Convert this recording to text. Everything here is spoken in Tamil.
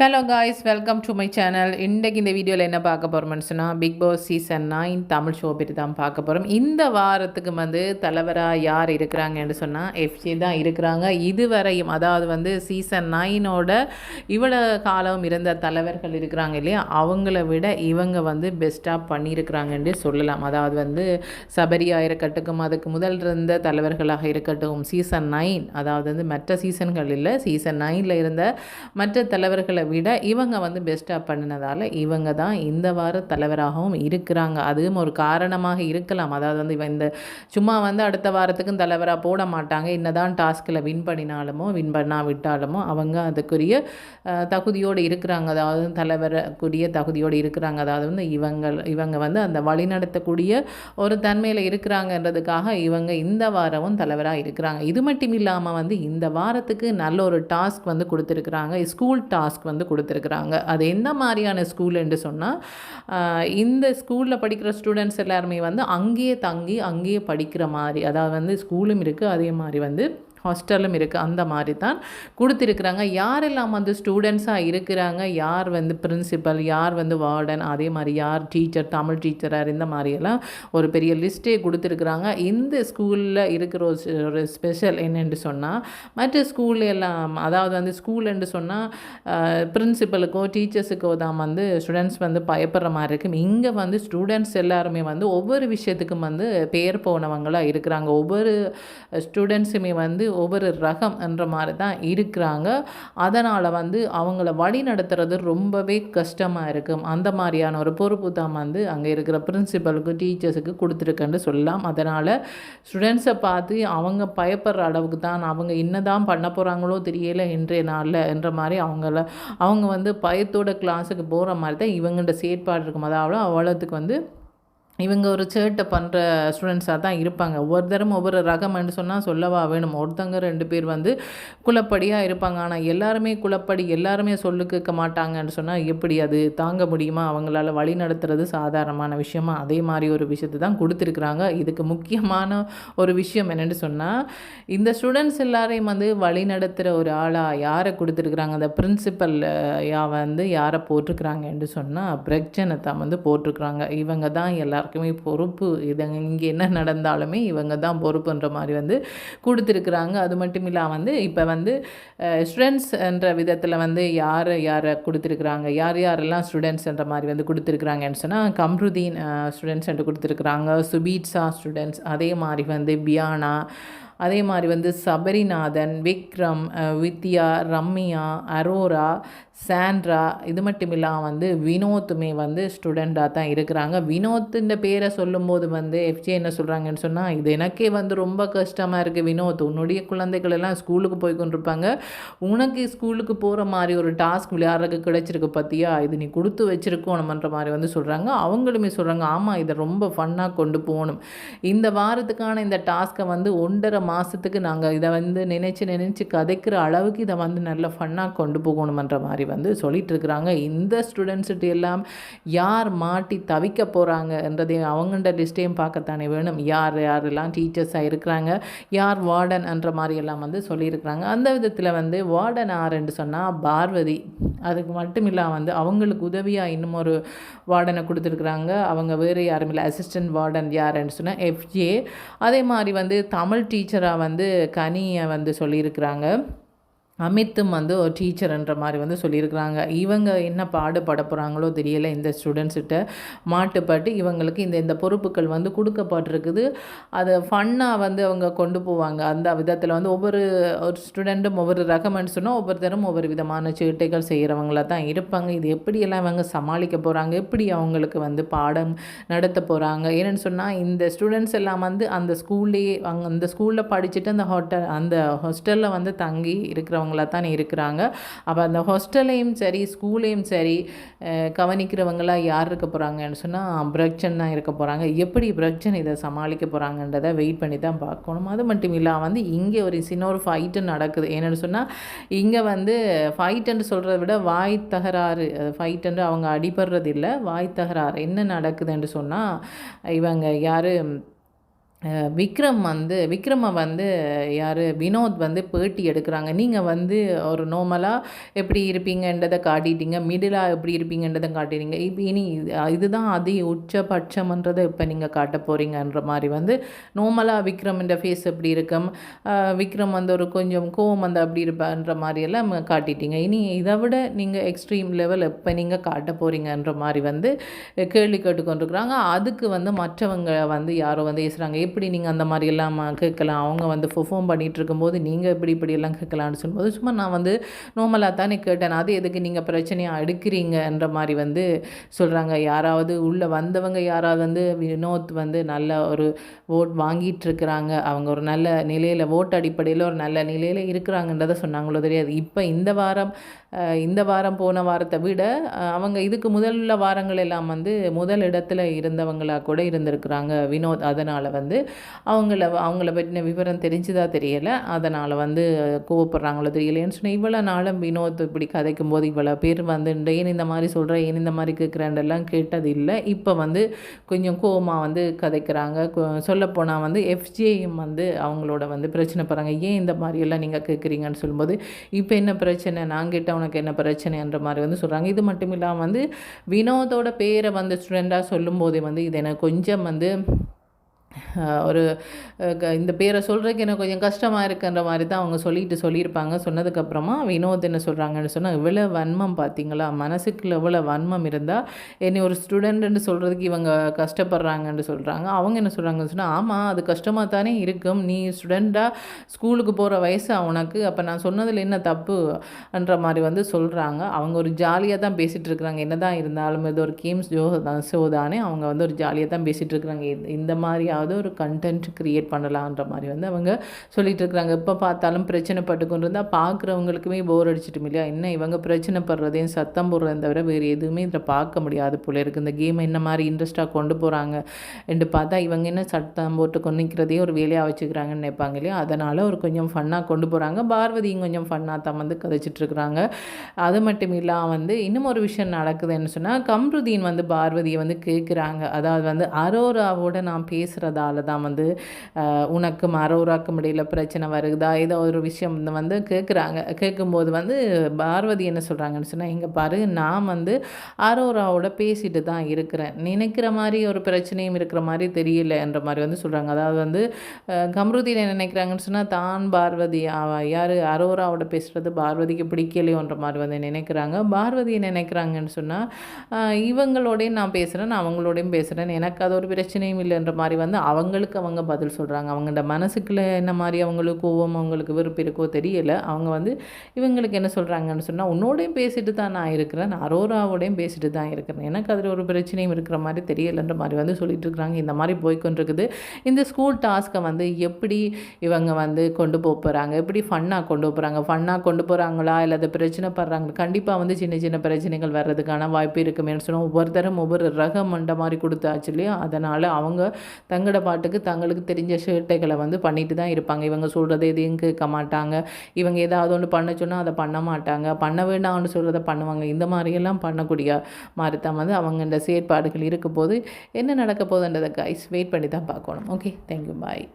Hello guys, welcome to my channel. இன்றைக்கு இந்த வீடியோவில் என்ன பார்க்க போகிறோம்னு சொன்னால், Bigg Boss season 9 Tamil show பற்றி தான் பார்க்க போகிறோம். இந்த வாரத்துக்கு தலைவராக யார் இருக்கிறாங்கன்னு சொன்னால் எஃப்ஜே தான் இருக்கிறாங்க. இதுவரையும் அதாவது சீசன் 9ஓட இவ்வளோ காலம் இருந்த தலைவர்கள் இருக்கிறாங்க இல்லையா, அவங்கள விட இவங்க பெஸ்ட்டாக பண்ணியிருக்கிறாங்கன்னு சொல்லலாம். அதாவது சபரியாக இருக்கட்டும், அதுக்கு முதல் இருந்த தலைவர்களாக இருக்கட்டும், சீசன் 9 அதாவது மற்ற சீசன்கள் இல்லை, சீசன் 9ல் இருந்த மற்ற தலைவர்களை விட இவங்க பெஸ்ட்டாக பண்ணினதால் இவங்க தான் இந்த வார தலைவராகவும் இருக்கிறாங்க. அதுவும் ஒரு காரணமாக இருக்கலாம். அதாவது இவன் இந்த சும்மா அடுத்த வாரத்துக்கும் தலைவராக போட மாட்டாங்க. என்னதான் டாஸ்கில் வின் பண்ணினாலுமோ வின் பண்ணாவிட்டாலுமோ அவங்க அதுக்குரிய தகுதியோடு இருக்கிறாங்க. அதாவது தலைவரக்கூடிய தகுதியோடு இருக்கிறாங்க. அதாவது இவங்க அந்த வழிநடத்தக்கூடிய ஒரு தன்மையில் இருக்கிறாங்கன்றதுக்காக இவங்க இந்த வாரமும் தலைவராக இருக்கிறாங்க. இது மட்டும் இல்லாமல் இந்த வாரத்துக்கு நல்ல ஒரு டாஸ்க் கொடுத்துருக்குறாங்க. ஸ்கூல் டாஸ்க் கொடுத்துருக்குறாங்க. அது என்ன மாதிரியான ஸ்கூல் என்று சொன்னால், இந்த ஸ்கூலில் படிக்கிற ஸ்டூடெண்ட்ஸ் எல்லாருமே அங்கேயே தங்கி அங்கேயே படிக்கிற மாதிரி, அதாவது ஸ்கூலும் இருக்குது, அதே மாதிரி ஹாஸ்டலும் இருக்குது. அந்த மாதிரி தான் கொடுத்துருக்குறாங்க. யாரெல்லாம் ஸ்டூடெண்ட்ஸாக இருக்கிறாங்க, யார் பிரின்சிபல், யார் வார்டன், அதே மாதிரி யார் டீச்சர், தமிழ் டீச்சராக இந்த மாதிரியெல்லாம் ஒரு பெரிய லிஸ்ட்டே கொடுத்துருக்குறாங்க. இந்த ஸ்கூலில் இருக்கிற ஒரு ஸ்பெஷல் என்னென்று சொன்னால், மற்ற ஸ்கூல்ல எல்லாம் அதாவது ஸ்கூல் என்று சொன்னால் பிரின்சிபலுக்கோ டீச்சர்ஸுக்கோ தான் ஸ்டூடெண்ட்ஸ் பயப்படுற மாதிரி இருக்கும். இங்கே ஸ்டூடெண்ட்ஸ் எல்லாருமே ஒவ்வொரு விஷயத்துக்கும் பேர் போனவங்களாக இருக்கிறாங்க. ஒவ்வொரு ஸ்டூடெண்ட்ஸுமே ஒவ்வொரு ரகம் என்ற மாதிரி தான் இருக்கிறாங்க. அதனால் அவங்கள வழி நடத்துறது ரொம்பவே கஷ்டமாக இருக்கும். அந்த மாதிரியான ஒரு பொறுப்பு தான் அங்கே இருக்கிற பிரின்சிபலுக்கு டீச்சர்ஸுக்கு கொடுத்துருக்குன்னு சொல்லலாம். அதனால் ஸ்டூடெண்ட்ஸை பார்த்து அவங்க பயப்படுற அளவுக்கு தான் அவங்க என்னதான் பண்ண போகிறாங்களோ தெரியல இன்றைய நாளில் என்ற மாதிரி அவங்க பயத்தோட கிளாஸுக்கு போகிற மாதிரி தான் இவங்கள்ட்ட செயற்பாடு இருக்கும். அதாவது அவ்வளோத்துக்கு இவங்க ஒரு சேட்டை பண்ணுற ஸ்டூடெண்ட்ஸாக தான் இருப்பாங்க. ஒவ்வொருத்தரும் ஒவ்வொரு ரகம்னு சொன்னால் சொல்லவா வேணும். ஒருத்தங்க 2 பேர் குலப்படியாக இருப்பாங்க. ஆனால் எல்லாருமே குலப்படி, எல்லாருமே சொல்லு கேட்க மாட்டாங்கன்னு சொன்னால் எப்படி அது தாங்க முடியுமா? அவங்களால வழி நடத்துறது சாதாரணமான விஷயமா? அதே மாதிரி ஒரு விஷயத்தை தான் கொடுத்துருக்குறாங்க. இதுக்கு முக்கியமான ஒரு விஷயம் என்னென்னு சொன்னால், இந்த ஸ்டூடெண்ட்ஸ் எல்லாரையும் வழி நடத்துகிற ஒரு ஆளாக யாரை கொடுத்துருக்குறாங்க, அந்த பிரின்சிபல் யாரை போட்டிருக்கிறாங்கன்னு சொன்னால் பிரக்ஜனை தான் போட்டிருக்குறாங்க. இவங்க தான் எல்லாருக்குமே பொறுப்பு. இங்கே என்ன நடந்தாலுமே இவங்க தான் பொறுப்புன்ற மாதிரி கொடுத்துருக்குறாங்க. அது மட்டும் இல்லாமல் இப்போ ஸ்டூடெண்ட்ஸ் என்ற விதத்தில் யாரை கொடுத்துருக்குறாங்க, யாரெல்லாம் ஸ்டூடெண்ட்ஸ் என்ற மாதிரி கொடுத்துருக்குறாங்கன்னு சொன்னால், கம்ருதீன் ஸ்டூடெண்ட்ஸ் என்று கொடுத்துருக்குறாங்க, சுபீட்ஸா ஸ்டூடெண்ட்ஸ், அதே மாதிரி பியானா, அதே மாதிரி சபரிநாதன், விக்ரம், வித்யா, ரம்யா, அரோரா, சாண்ட்ரா, இது மட்டும் இல்லாமல் வினோத்துமே ஸ்டூடெண்ட்டாக தான் இருக்கிறாங்க. வினோத்துன்ற பேரை சொல்லும்போது எஃப்ஜே என்ன சொல்கிறாங்கன்னு சொன்னால், இது எனக்கே ரொம்ப கஷ்டமாக இருக்குது வினோத், உன்னுடைய குழந்தைகள் எல்லாம் ஸ்கூலுக்கு போய் கொண்டிருப்பாங்க, உனக்கு ஸ்கூலுக்கு போகிற மாதிரி ஒரு டாஸ்க் விளையாடுறதுக்கு கிடைச்சிருக்கு பார்த்தியா, இது நீ கொடுத்து வச்சுருக்கோணுமன்ற மாதிரி சொல்கிறாங்க. அவங்களுமே சொல்கிறாங்க, ஆமாம் இதை ரொம்ப ஃபன்னாக கொண்டு போகணும், இந்த வாரத்துக்கான இந்த டாஸ்க்கை 1.5 மாதத்துக்கு நாங்கள் இதை நினச்சி கதைக்கிற அளவுக்கு இதை நல்ல ஃபன்னாக கொண்டு போகணுமன்ற மாதிரி சொல்லிட்டு இருக்கிறாங்க. இந்த ஸ்டூடெண்ட்ஸ்கிட்ட எல்லாம் யார் மாட்டி தவிக்க போகிறாங்க என்றதையும் அவங்கள்ட லிஸ்ட்டையும் பார்க்கத்தானே வேணும். யாரெல்லாம் டீச்சர்ஸாக இருக்கிறாங்க, யார் வார்டன் என்ற மாதிரி எல்லாம் சொல்லியிருக்கிறாங்க. அந்த விதத்தில் வார்டன் யாருன்னு சொன்னால் பார்வதி. அதுக்கு மட்டும் இல்லாமல் அவங்களுக்கு உதவியாக இன்னும் ஒரு வார்டனை கொடுத்துருக்குறாங்க. அவங்க வேறு யாரும் இல்லை, அசிஸ்டன்ட் வார்டன் யாருன்னு சொன்னால் எஃப்ஜே. அதே மாதிரி தமிழ் டீச்சராக கனியை சொல்லியிருக்கிறாங்க. அமித்தும் ஒரு டீச்சர்ன்ற மாதிரி சொல்லியிருக்கிறாங்க. இவங்க என்ன பாடுபட போகிறாங்களோ தெரியலை. இந்த ஸ்டூடெண்ட்ஸ்கிட்ட மாட்டுப்பட்டு இவங்களுக்கு இந்த பொறுப்புகள் கொடுக்கப்பட்டிருக்குது. அதை ஃபன்னாக அவங்க கொண்டு போவாங்க. அந்த விதத்தில் ஒவ்வொரு ஒரு ஸ்டூடெண்ட்டும் ஒவ்வொரு ரகம்னு சொன்னால் ஒவ்வொருத்தரும் ஒவ்வொரு விதமான சேட்டைகள் செய்கிறவங்களாக தான் இருப்பாங்க. இது எப்படியெல்லாம் இவங்க சமாளிக்க போகிறாங்க, எப்படி அவங்களுக்கு பாடம் நடத்த போகிறாங்க ஏன்னு சொன்னால், இந்த ஸ்டூடெண்ட்ஸ் எல்லாம் அந்த ஸ்கூல்லேயே அந்த ஸ்கூலில் படிச்சுட்டு அந்த ஹாஸ்டலில் தங்கி இருக்கிறவங்க தானே இருக்கிறாங்க. அப்போ அந்த ஹாஸ்டல்லையும் சரி ஸ்கூல்லையும் சரி கவனிக்கிறவங்களாம் யார் இருக்க போகிறாங்கன்னு சொன்னால் பிரக்ஜன் தான் இருக்க போகிறாங்க. எப்படி பிரக்ஜன் இதை சமாளிக்க போகிறாங்கன்றதை வெயிட் பண்ணி தான் பார்க்கணும். அது மட்டும் இல்லாமல் இங்கே ஒரு சின்ன ஒரு ஃபைட்டு நடக்குது. என்னென்னு சொன்னால், இங்கே ஃபைட்டுன்னு சொல்கிறத விட வாய் தகராறு, ஃபைட்டுன்னு அவங்க அடிபடுறது இல்லை, வாய் தகராறு என்ன நடக்குதுன்னு சொன்னால், இவங்க யார் விக்ரமை வந்து யார் வினோத் வந்து பேட்டி எடுக்கிறாங்க. நீங்கள் வந்து ஒரு நார்மலாக எப்படி இருப்பீங்கன்றதை காட்டிட்டீங்க, மிடிலாக எப்படி இருப்பீங்கன்றதை காட்டிட்டீங்க, இப்போ இனி இதுதான் உச்சபட்சம்ன்றதை இப்போ நீங்கள் காட்ட போகிறீங்கன்ற மாதிரி வந்து நார்மலாக விக்ரம்ன்ற ஃபேஸ் எப்படி இருக்கும், விக்ரம் வந்து ஒரு கொஞ்சம் கோவம் வந்து அப்படி இருப்பான்ற மாதிரியெல்லாம் காட்டிட்டீங்க. இனி இதை விட நீங்கள் எக்ஸ்ட்ரீம் லெவல் எப்போ நீங்கள் காட்ட போகிறீங்கன்ற மாதிரி வந்து கேள்வி கேட்டுக்கொண்டிருக்கிறாங்க. அதுக்கு வந்து மற்றவங்க வந்து யாரோ வந்து பேசுகிறாங்க, எப்படி நீங்கள் அந்த மாதிரி எல்லாம் கேட்கலாம், அவங்க வந்து பெர்ஃபார்ம் பண்ணிகிட்டு இருக்கும்போது நீங்கள் இப்படியெல்லாம் கேட்கலான்னு சொல்லும்போது சும்மா நான் வந்து நார்மலாக தானே கேட்டேன், அது எதுக்கு நீங்கள் பிரச்சனையாக எடுக்கிறீங்கன்ற மாதிரி வந்து சொல்கிறாங்க. யாராவது உள்ளே வந்தவங்க யாராவது வந்து வினோத் வந்து நல்ல ஒரு ஓட் வாங்கிட்டு இருக்கிறாங்க, அவங்க ஒரு நல்ல நிலையில் ஓட்டு அடிப்படையில் ஒரு நல்ல நிலையில் இருக்கிறாங்கன்றதை சொன்னாங்களோ தெரியாது. இப்போ இந்த வாரம் போன வாரத்தை விட அவங்க இதுக்கு முதல்ல வாரங்கள் எல்லாம் வந்து முதல் இடத்துல இருந்தவங்களாக கூட இருந்திருக்கிறாங்க வினோத். அதனால் வந்து அவங்கள பற்றின விவரம் தெரிஞ்சுதா தெரியலை, அதனால் வந்து கோவப்படுறாங்களோ தெரியலைன்னு சொன்னால் இவ்வளோ நாளும் வினோத் இப்படி கதைக்கும் போது இவ்வளோ பேர் வந்து ஏன் இந்த மாதிரி சொல்கிறேன், ஏன் இந்த மாதிரி கேட்குறேன்லாம் கேட்டது இல்லை. இப்போ வந்து கொஞ்சம் கோவமாக வந்து கதைக்கிறாங்க. சொல்லப்போனால் வந்து எஃப்ஜேயும் வந்து அவங்களோட வந்து பிரச்சனை போகிறாங்க, ஏன் இந்த மாதிரியெல்லாம் நீங்கள் கேட்குறீங்கன்னு சொல்லும்போது இப்போ என்ன பிரச்சனை, நான் கேட்டால் உனக்கு என்ன பிரச்சனைன்ற மாதிரி வந்து சொல்கிறாங்க. இது மட்டும் இல்லாமல் வந்து வினோதோட பேரை வந்து ஸ்டூடெண்ட்டாக சொல்லும்போதே வந்து இது எனக்கு கொஞ்சம் வந்து ஒரு இந்த பேரை சொல்கிறதுக்கு எனக்கு கொஞ்சம் கஷ்டமாக இருக்குன்ற மாதிரி தான் அவங்க சொல்லியிருப்பாங்க. சொன்னதுக்கப்புறமா வினோத் என்ன சொல்கிறாங்கன்னு சொன்னால், இவ்வளோ வன்மம் பார்த்தீங்களா, மனசுக்குள்ள இவ்வளோ வன்மம் இருந்தால் என்னை ஒரு ஸ்டூடெண்ட்டுன்னு சொல்கிறதுக்கு இவங்க கஷ்டப்படுறாங்கன்னு சொல்கிறாங்க. அவங்க என்ன சொல்கிறாங்கன்னு சொன்னால், ஆமாம் அது கஷ்டமாக தானே இருக்கும், நீ ஸ்டூடெண்ட்டாக ஸ்கூலுக்கு போகிற வயசா உனக்கு, அப்போ நான் சொன்னதில் என்ன தப்புன்ற மாதிரி வந்து சொல்கிறாங்க. அவங்க ஒரு ஜாலியாக தான் பேசிகிட்டு இருக்கிறாங்க, என்ன தான் இருந்தாலும் இது ஒரு கேம்ஸ் ஷோ தானே, அவங்க வந்து ஒரு ஜாலியாக தான் பேசிகிட்டு இருக்கிறாங்க. இந்த மாதிரியாவது ஒரு கண்டென்ட் க்ரியேட் பண்ணலான்ற மாதிரி வந்து அவங்க சொல்லிட்டு இருக்கிறாங்க. எப்போ பார்த்தாலும் பிரச்சனை பட்டு கொண்டு இருந்தால் பார்க்குறவங்களுக்குமே போர் அடிச்சிட்டும் இல்லையா, என்ன இவங்க பிரச்சனை படுறதையும் சத்தம் போடுறதை தவிர வேறு எதுவுமே இதில் பார்க்க முடியாது போல இருக்குது. இந்த கேமை என்ன மாதிரி இன்ட்ரெஸ்ட்டாக கொண்டு போகிறாங்க என்று பார்த்தா இவங்க என்ன சத்தம் போட்டு கொண்டிக்கிறதே ஒரு வேலையாக வச்சுக்கிறாங்கன்னு நினைப்பாங்க இல்லையா, அதனால் ஒரு கொஞ்சம் ஃபன்னாக கொண்டு போகிறாங்க. பார்வதியும் கொஞ்சம் ஃபன்னாக தான் வந்து கதைச்சிட்ருக்குறாங்க. அது மட்டும் இல்லாமல் வந்து இன்னும் ஒரு விஷயம் நடக்குதுன்னு சொன்னால், கம்ருதீன் வந்து பார்வதியை வந்து கேட்குறாங்க, அதாவது வந்து அரோராவோட நான் பேசுகிறதால தான் வந்து உனக்கும் அரோராக்கும் இடையில் பிரச்சனை வருதா, ஏதோ ஒரு விஷயம் வந்து கேட்குறாங்க. கேட்கும்போது வந்து பார்வதி என்ன சொல்கிறாங்கன்னு சொன்னால், இங்கே பாரு நான் வந்து அரோராவோட பேசிட்டு தான் இருக்கிறேன், நினைக்கிற மாதிரி ஒரு பிரச்சனையும் இருக்கிற மாதிரி தெரியலன்ற மாதிரி வந்து சொல்கிறாங்க. அதாவது வந்து கம்ருதீன் என்ன நினைக்கிறாங்கன்னு சொன்னால், தான் பார்வதி யார் அரோராவோட பேசுகிறது பார்வதிக்கு பிடிக்கலையோன்ற மாதிரி வந்து நினைக்கிறாங்க. பார்வதி என்ன நினைக்கிறாங்கன்னு சொன்னால், இவங்களோடையும் நான் பேசுகிறேன், நான் அவங்களோடையும் பேசுகிறேன், எனக்கு அது ஒரு பிரச்சனையும் இல்லைன்ற மாதிரி வந்து அவங்களுக்கு அவங்க பதில் சொல்கிறாங்க. அவங்களோட மனசுக்குள்ளே என்ன மாதிரி அவங்களுக்கு கோவம் அவங்களுக்கு வெறுப்பு இருக்கோ தெரியல. அவங்க வந்து இவங்களுக்கு என்ன சொல்கிறாங்கன்னு சொன்னால், உன்னோடையும் பேசிட்டு தான் நான் இருக்கிறேன், அரோராவோடையும் பேசிட்டு தான் இருக்கிறேன், எனக்கு அதில் ஒரு பிரச்சனையும் இருக்கிற மாதிரி தெரியலைன்ற மாதிரி வந்து சொல்லிட்டு இருக்கிறாங்க. இந்த மாதிரி போய்கொண்டிருக்குது. இந்த ஸ்கூல் டாஸ்க்கை வந்து எப்படி இவங்க வந்து கொண்டு போகிறாங்க, எப்படி ஃபன்னாக கொண்டு போகிறாங்க, ஃபன்னாக கொண்டு போகிறாங்களா இல்லை அதை பிரச்சனை படுறாங்க. கண்டிப்பாக வந்து சின்ன சின்ன பிரச்சனைகள் வர்றதுக்கான வாய்ப்பு இருக்குமேனு சொன்னால், ஒவ்வொருத்தரும் ஒவ்வொரு ரகம் மண்ட மாதிரி கொடுத்தாச்சு இல்லையா, அதனால் அவங்க தங்களோட பாட்டுக்கு தங்களுக்கு தெரிஞ்ச சேட்டைகளை வந்து பண்ணிட்டு தான் இருப்பாங்க. இவங்க சொல்கிறத எதையும் கேட்க மாட்டாங்க, இவங்க ஏதாவது ஒன்று பண்ண சொன்னால் அதை பண்ண மாட்டாங்க, பண்ண வேண்டாம்னு சொல்கிறத பண்ணுவாங்க. இந்த மாதிரியெல்லாம் பண்ணக்கூடிய மாதிரி தான் வந்து அவங்க இந்த செயற்பாடுகள் இருக்க போது என்ன நடக்க போகுதுன்றதை கைஸ் வெயிட் பண்ணி தான் பார்க்கணும். ஓகே, தேங்க்யூ, பாய்.